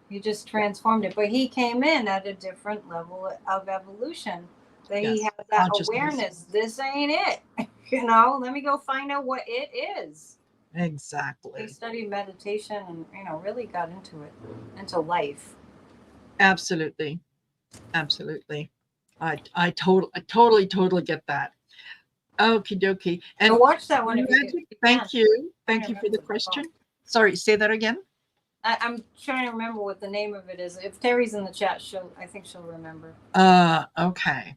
he just transformed it. But he came in at a different level of evolution. That he had that awareness. This ain't it. Let me go find out what it is. Exactly. He studied meditation and really got into it, into life. Absolutely. I totally get that. Okie dokie. And so watch that one. Thank you for the question. Sorry, say that again. I'm trying to remember what the name of it is. If Terry's in the chat, I think she'll remember. Okay.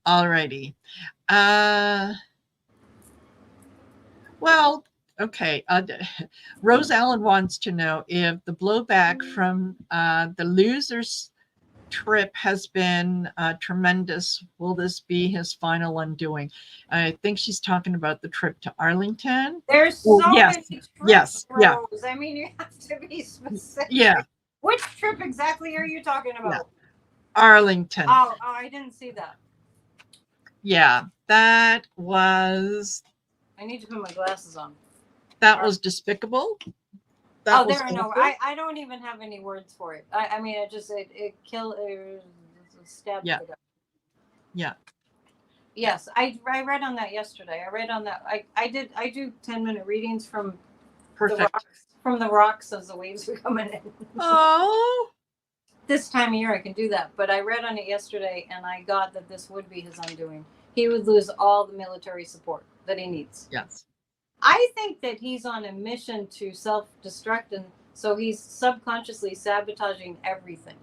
All righty. Well, okay. Rose Allen wants to know if the blowback from the losers trip has been tremendous. Will this be his final undoing? I think she's talking about the trip to Arlington. There's so many trips, yes, Rose. Yeah. I mean, you have to be specific. Yeah. Which trip exactly are you talking about? Yeah. Arlington. Oh, I didn't see that. Yeah, that was. I need to put my glasses on. That was despicable. That there are no. I don't even have any words for it. I mean, it killed. It stabbed. Yeah. Yeah. Yes, I read on that yesterday. I read on that. I do 10-minute readings from the rocks as the waves are coming in. Oh. This time of year I can do that, but I read on it yesterday and I got that this would be his undoing. He would lose all the military support that he needs. Yes. I think that he's on a mission to self-destruct, and so he's subconsciously sabotaging everything.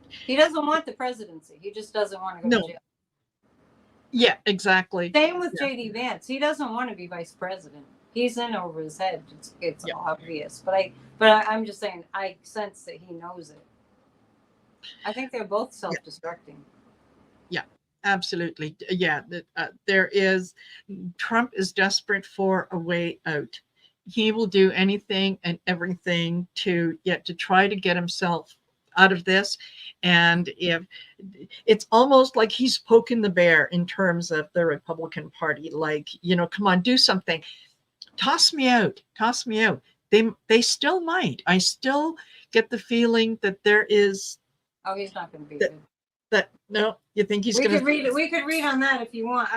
He doesn't want the presidency. He just doesn't want to go to jail. Yeah, exactly. Same with J.D. Vance. He doesn't want to be vice president. He's in over his head. It's obvious. But I'm just saying, I sense that he knows it. I think they're both self-destructing. Yeah, absolutely. Yeah, Trump is desperate for a way out. He will do anything and everything to try to get himself out of this. And if it's almost like he's poking the bear in terms of the Republican Party, like, come on, do something. Toss me out. They still might. I still get the feeling that there is. Oh, he's not going to be good. No, you think he's going to read it? We could read on that if you want.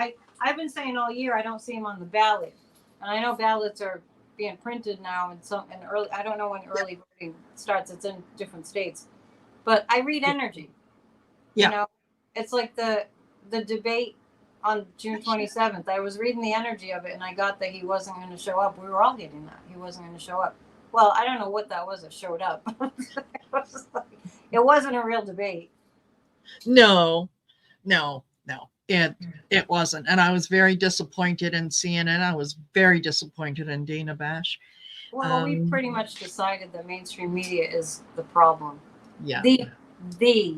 I've been saying all year I don't see him on the ballot, and I know ballots are being printed now and early. I don't know when early voting starts. It's in different states, but I read energy. Yeah, it's like the debate on June 27th. I was reading the energy of it, and I got that he wasn't going to show up. We were all getting that he wasn't going to show up. Well, I don't know what that was that showed up. It wasn't a real debate. No. It wasn't. And I was very disappointed in CNN. I was very disappointed in Dana Bash. Well, we pretty much decided that mainstream media is the problem. Yeah. The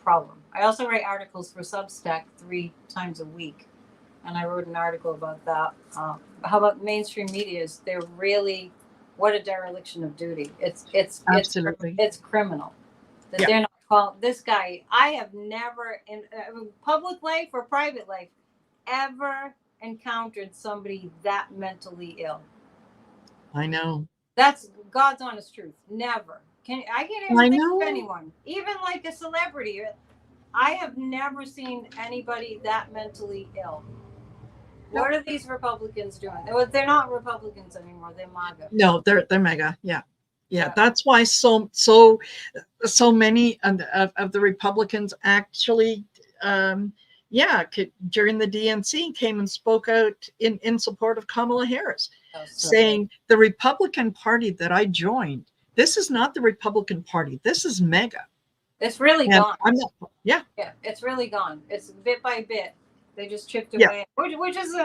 problem. I also write articles for Substack 3 times a week. And I wrote an article about that. How about mainstream media? They're really, what a dereliction of duty. It's criminal. That they're not called. This guy, I have never in public life or private life ever encountered somebody that mentally ill. I know. That's God's honest truth. Never. I can't even think of anyone, even like a celebrity. I have never seen anybody that mentally ill. What are these Republicans doing? They're not Republicans anymore. They're MAGA. No, they're MAGA. Yeah, that's why so many of the Republicans actually, during the DNC came and spoke out in support of Kamala Harris, saying the Republican Party that I joined, this is not the Republican Party. This is MAGA. It's really gone. It's really gone. It's bit by bit. They just chipped away, which is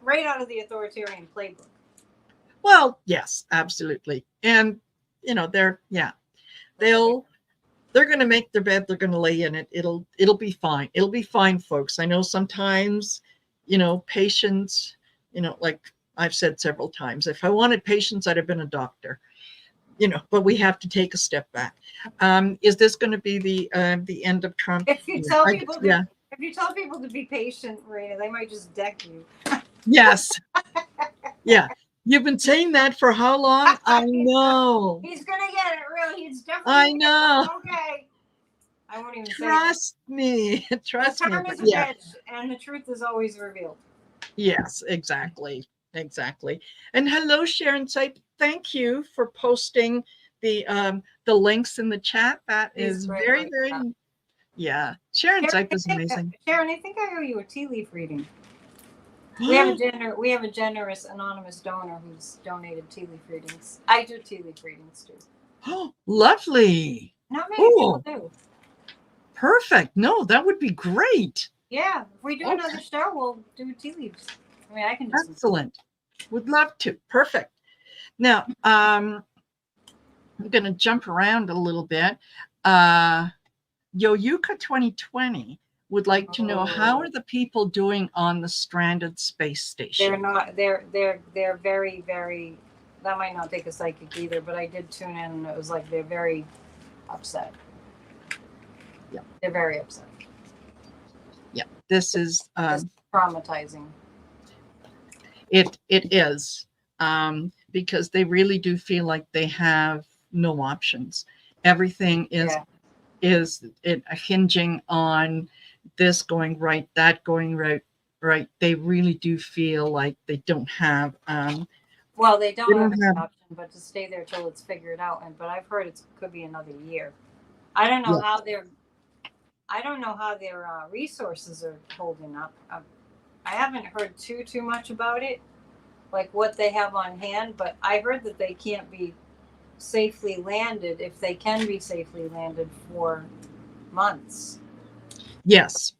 right out of the authoritarian playbook. Well, yes, absolutely. And they're going to make their bed. They're going to lay in it. It'll be fine. It'll be fine, folks. I know sometimes, patience, like I've said several times, if I wanted patience, I'd have been a doctor, but we have to take a step back. Is this going to be the end of Trump? If you tell people to be patient, Marina, they might just deck you. Yes. Yeah. You've been saying that for how long? I know. He's going to get it, really. He's definitely. I know. Okay. I won't even trust me. Trust me. The term is a bitch, and the truth is always revealed. Yes, exactly. And hello, Sharon Sipe. Thank you for posting the links in the chat. That is very, very. Yeah. Sharon Sipe is amazing. Sharon, I think I owe you a tea leaf reading. We have a generous anonymous donor who's donated tea leaf readings. I do tea leaf readings too. Oh, lovely. Not many people do. Perfect. No, that would be great. Yeah, if we do Okay. another show, we'll do tea leaves. I mean, I can do Excellent. Would love to. Perfect. Now, I'm going to jump around a little bit. Yoyuka 2020 would like to know, how are the people doing on the stranded space station? They're not. They're very, very. That might not take a psychic either, but I did tune in, and it was like they're very upset. Yeah, they're very upset. Yeah, this is traumatizing. It is, because they really do feel like they have no options. Everything is hinging on this going right, that going right. Right, they really do feel like they don't have. Well, they don't have an option but to stay there till it's figured out. But I've heard it could be another year. I don't know how their resources are holding up. I haven't heard too much about it, like what they have on hand. But I heard that they can't be safely landed, if they can be safely landed, for months. Yes.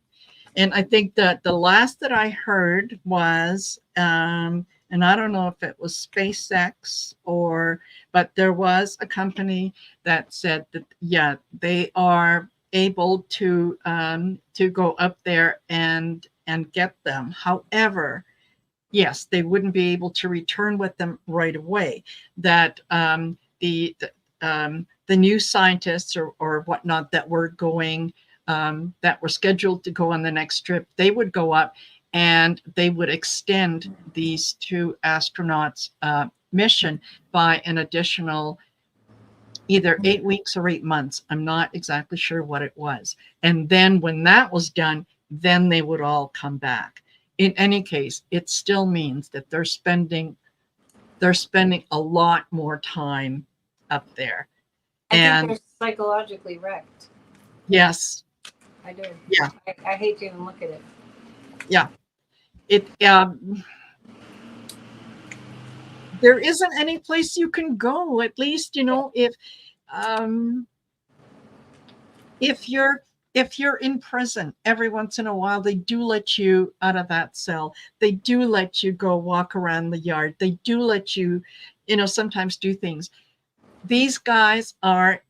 And I think that the last that I heard was, and I don't know if it was SpaceX but there was a company that said that, yeah, they are able to go up there and get them. However, yes, they wouldn't be able to return with them right away. That the new scientists or whatnot that were going, that were scheduled to go on the next trip, they would go up and they would extend these two astronauts' mission by an additional either 8 weeks or 8 months. I'm not exactly sure what it was. And then when that was done, then they would all come back. In any case, it still means that they're spending a lot more time up there. I think they're psychologically wrecked. Yes. I do. Yeah. I hate to even look at it. Yeah. There isn't any place you can go, at least, if you're in prison. Every once in a while, they do let you out of that cell. They do let you go walk around the yard. They do let you, sometimes do things. These guys are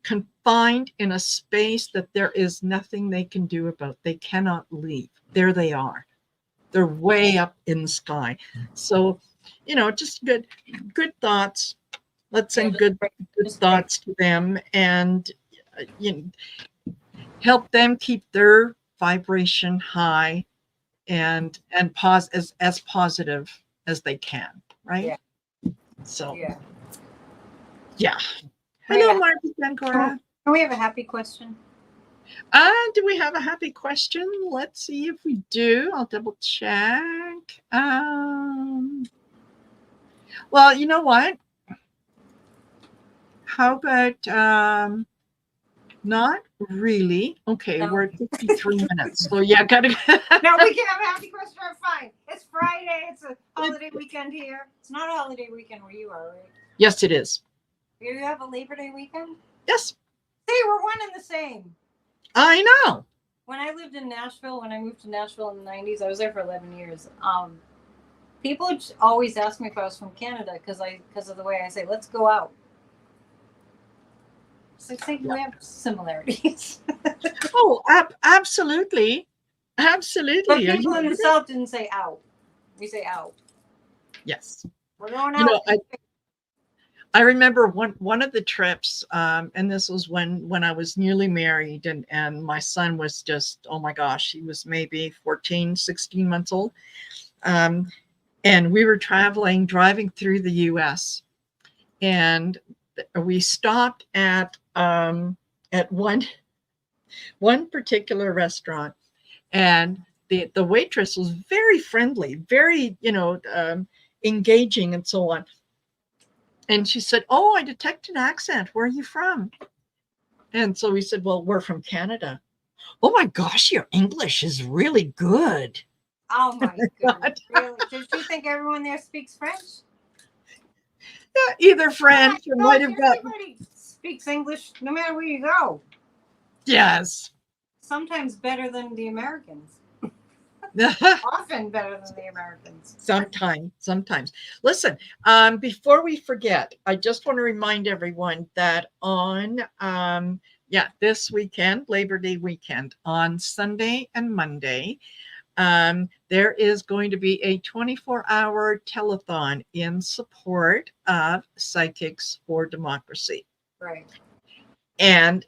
confined in a space that there is nothing they can do about. They cannot leave. There they are. They're way up in the sky. So, just good thoughts. Let's send good thoughts to them, and help them keep their vibration high and as positive as they can, right? Yeah. So yeah. Hello, Marty Gangora. Can we have a happy question? Do we have a happy question? Let's see if we do. I'll double check. Well, you know what? How about not really? Okay, no. We're at 53 minutes. So yeah, gotta. No, we can have a happy question. Fine. It's Friday. It's a holiday weekend here. It's not a holiday weekend where you are, right? Yes, it is. You have a Labor Day weekend? Yes. See, we're one and the same. I know. When I lived in Nashville, when I moved to Nashville in the 90s, I was there for 11 years. People always ask me if I was from Canada because of the way I say, let's go out. So I think we have similarities. Oh, absolutely. Absolutely. But people in the South didn't say out. We say out. Yes. We're going out. I remember one of the trips, and this was when I was newly married, and my son was just, oh my gosh, he was maybe 14, 16 months old. And we were driving through the US, and we stopped at one particular restaurant, and the waitress was very friendly, very, engaging and so on. And she said, "Oh, I detect an accent. Where are you from?" And so we said, "Well, we're from Canada." "Oh my gosh, your English is really good." Oh my God. Really? Did you think everyone there speaks French? Yeah, either French or might have got. Everybody speaks English no matter where you go. Yes. sometimes better than the Americans. Often better than the Americans. Sometimes. Listen, before we forget, I just want to remind everyone that on this weekend, Labor Day weekend, on Sunday and Monday, there is going to be a 24-hour telethon in support of Psychics for Democracy. Right. And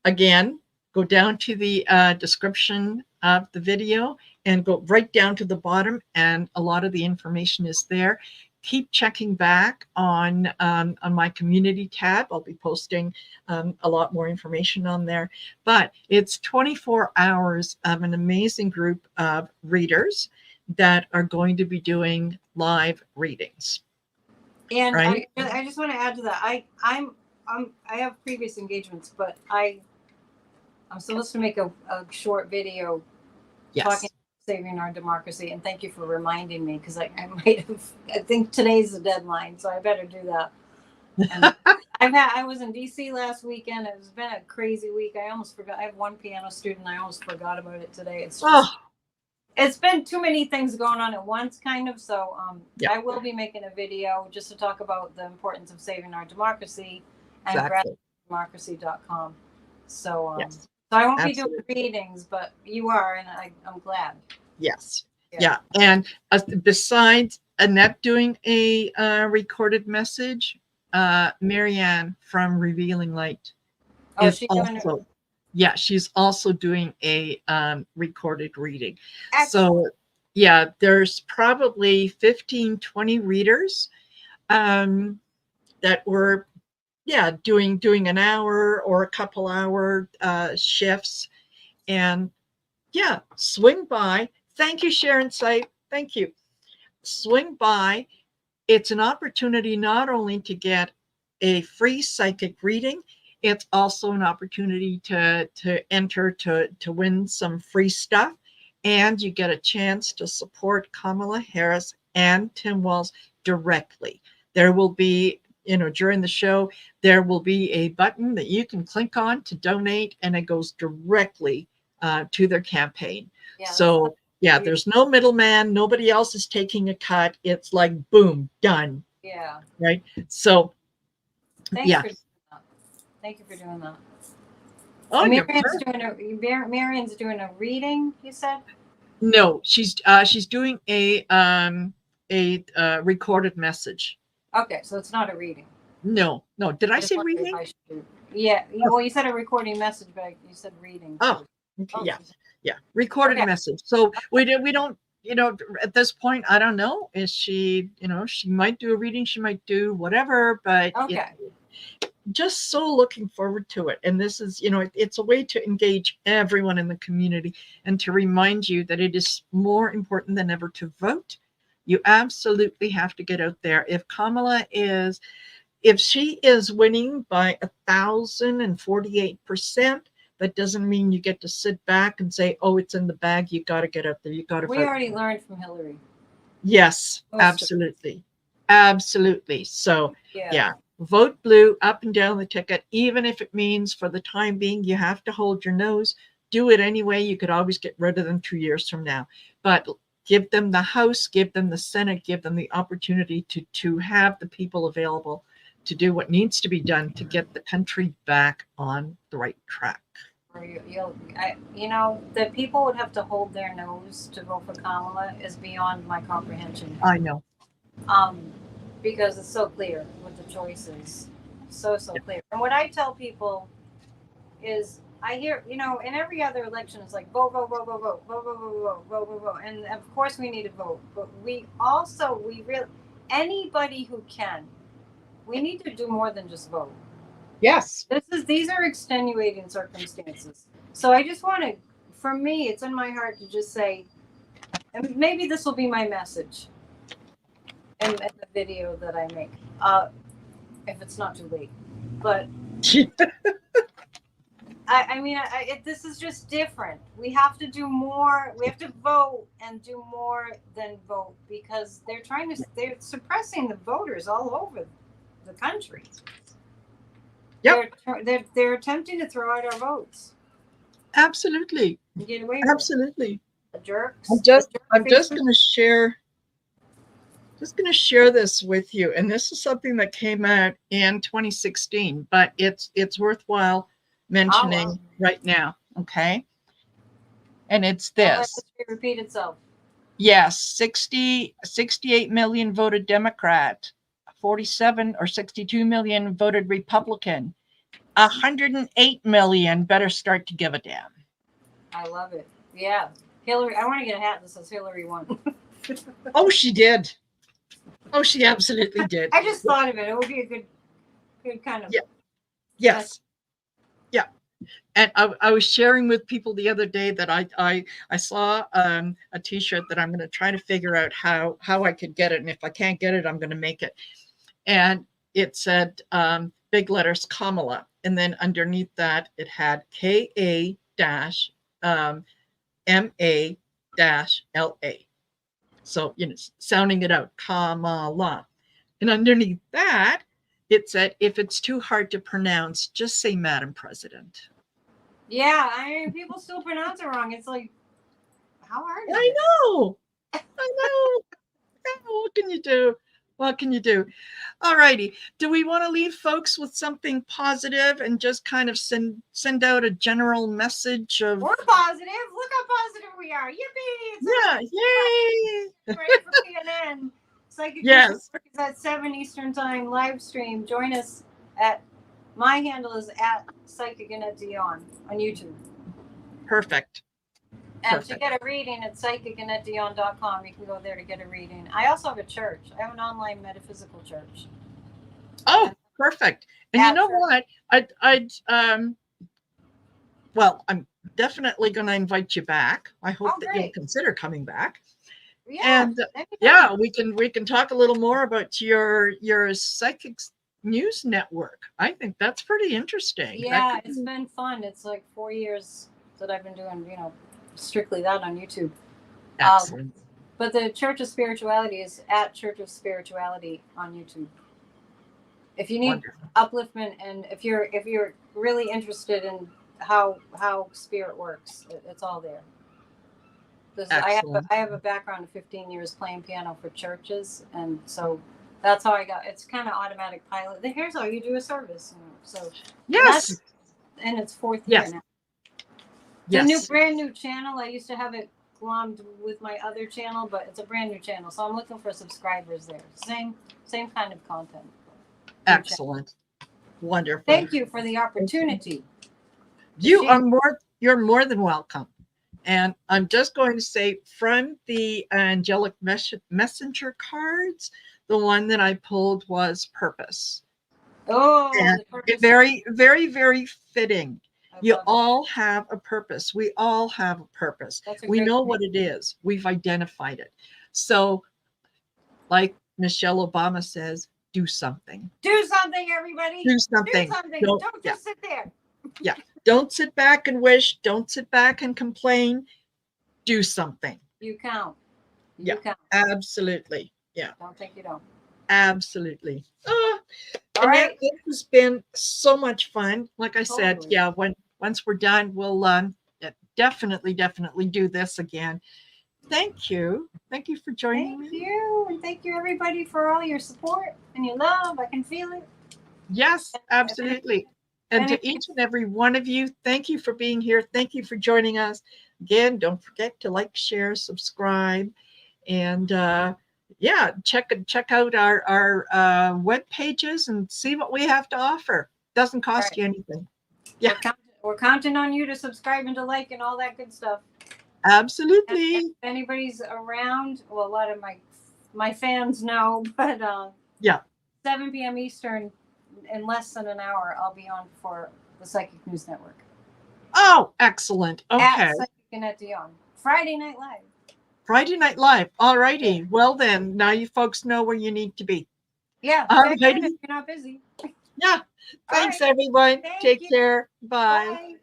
again, go down to the description of the video and go right down to the bottom, and a lot of the information is there. Keep checking back on my community tab. I'll be posting a lot more information on there. But it's 24 hours of an amazing group of readers that are going to be doing live readings. And right? I just want to add to that. I have previous engagements, but I'm supposed to make a short video talking about saving our democracy. And thank you for reminding me, because I think today's the deadline, so I better do that. And I was in DC last weekend. It's been a crazy week. I almost forgot. I have one piano student. I almost forgot about it today. It's just, it's been too many things going on at once, kind of. So I will be making a video just to talk about the importance of saving our democracy and grassrootsdemocracy.com. So so I won't be doing readings, but you are, and I'm glad. Yes. Yeah. And besides Annette doing a recorded message, Marianne from Revealing Light is also, she's also doing a recorded reading. Excellent. So there's probably 15, 20 readers that were doing an hour or a couple hour shifts. And swing by. Thank you, Sharon Sipe. Thank you. Swing by. It's an opportunity not only to get a free psychic reading, it's also an opportunity to enter to win some free stuff, and you get a chance to support Kamala Harris and Tim Walz directly. There will be, during the show, there will be a button that you can click on to donate, and it goes directly to their campaign. So there's no middleman. Nobody else is taking a cut. It's like, boom, done. Yeah. Right. So Thank you for doing that. Oh, Marion's doing a reading, you said? No, she's doing a recorded message. Okay, so it's not a reading. No. Did I say reading? Yeah. Well, you said a recording message, but you said reading. Oh, okay. Yeah. Recorded message. So we don't, at this point, I don't know. Is she, she might do a reading, she might do whatever, but just so looking forward to it. And this is, it's a way to engage everyone in the community and to remind you that it is more important than ever to vote. You absolutely have to get out there. If she is winning by 1,048%, that doesn't mean you get to sit back and say, oh, it's in the bag. You got to get out there. You got to vote. We already learned from Hillary. Yes, absolutely. Absolutely. So vote blue up and down the ticket, even if it means for the time being, you have to hold your nose. Do it anyway. You could always get rid of them 2 years from now, but give them the House, give them the Senate, give them the opportunity to have the people available to do what needs to be done to get the country back on the right track. The people would have to hold their nose to vote for Kamala is beyond my comprehension. I know. Because it's so clear with the choices. So clear. And what I tell people is, I hear, in every other election, it's like vote. And of course we need to vote. But anybody who can, we need to do more than just vote. Yes. These are extenuating circumstances. So I just want to, for me, it's in my heart to just say, and maybe this will be my message in the video that I make, if it's not too late. But this is just different. We have to do more. We have to vote and do more than vote, because they're suppressing the voters all over the country. Yep. They're attempting to throw out our votes. Absolutely. Get away with Absolutely. it. Jerks. I'm just going to share this with you, and this is something that came out in 2016, but it's worthwhile mentioning right now. Okay, and it's this. History repeat itself. Yes, 68 million voted Democrat, 47 or 62 million voted Republican, 108 million better start to give a damn. I love it. Yeah, Hillary. I want to get a hat that says Hillary won. Oh, she did. Oh, she absolutely did. I just thought of it. It would be a good kind of. Yeah. Yes. Yeah. And I was sharing with people the other day that I saw a T-shirt that I'm going to try to figure out how I could get it, and if I can't get it, I'm going to make it. And it said big letters Kamala, and then underneath that it had KA-MA-LA. So sounding it out, Kamala, and underneath that it said, if it's too hard to pronounce, just say Madam President. Yeah, I mean, people still pronounce it wrong. It's like, how hard is I it? know. What can you do? What can you do? All righty. Do we want to leave folks with something positive and just kind of send out a general message of... We're positive. Look how positive we are. Yippee! Yeah, yay! Ready for PNN. Psychic News is at 7 Eastern Time live stream. Join us at... My handle is at Psychic Annette Dion on YouTube. Perfect. And to get a reading at psychicannetteDion.com, you can go there to get a reading. I also have a church. I have an online metaphysical church. Oh, perfect. And you know what? Well, I'm definitely going to invite you back. I hope that you'll consider coming back. Yeah. And yeah, we can talk a little more about your psychic news network. I think that's pretty interesting. Yeah, it's been fun. It's like 4 years that I've been doing, strictly that on YouTube. Excellent. But the Church of Spirituality is at Church of Spirituality on YouTube. If you need upliftment, and if you're really interested in how spirit works, it's all there. I have a background of 15 years playing piano for churches, and so that's how I got. It's kind of automatic pilot. Here's how you do a service. So yes, and it's 4th year now. Yes. It's a brand new channel. I used to have it glommed with my other channel, but it's a brand new channel. So I'm looking for subscribers there. Same kind of content. Excellent. Wonderful. Thank you for the opportunity. You're more than welcome. And I'm just going to say, from the angelic messenger cards, the one that I pulled was purpose. Oh, and very, very, very fitting. You all have a purpose. We all have a purpose. We know what it is. We've identified it. So, like Michelle Obama says, do something. Do something, everybody. Do something. Do something. Don't just sit there. Yeah. Don't sit back and wish. Don't sit back and complain. Do something. You count. You count. Absolutely. Yeah. Don't think you don't. Absolutely. All right. This has been so much fun. Like I said, yeah, once we're done, we'll definitely do this again. Thank you. Thank you for joining me. Thank you. And thank you, everybody, for all your support and your love. I can feel it. Yes, absolutely. And to each and every one of you, thank you for being here. Thank you for joining us. Again, don't forget to like, share, subscribe, and check out our web pages and see what we have to offer. Doesn't cost you anything. Yeah, we're counting on you to subscribe and to like and all that good stuff. Absolutely. And if anybody's around, well, a lot of my fans know, but 7 p.m. Eastern, in less than an hour, I'll be on for the Psychic News Network. Oh, excellent. Okay. At Psychic Annette Dion. Friday Night Live. Friday Night Live. All righty. Yeah. Well, then, now you folks know where you need to be. Yeah. Check in if you're not busy. Yeah. Thanks, everyone. Take care. Bye.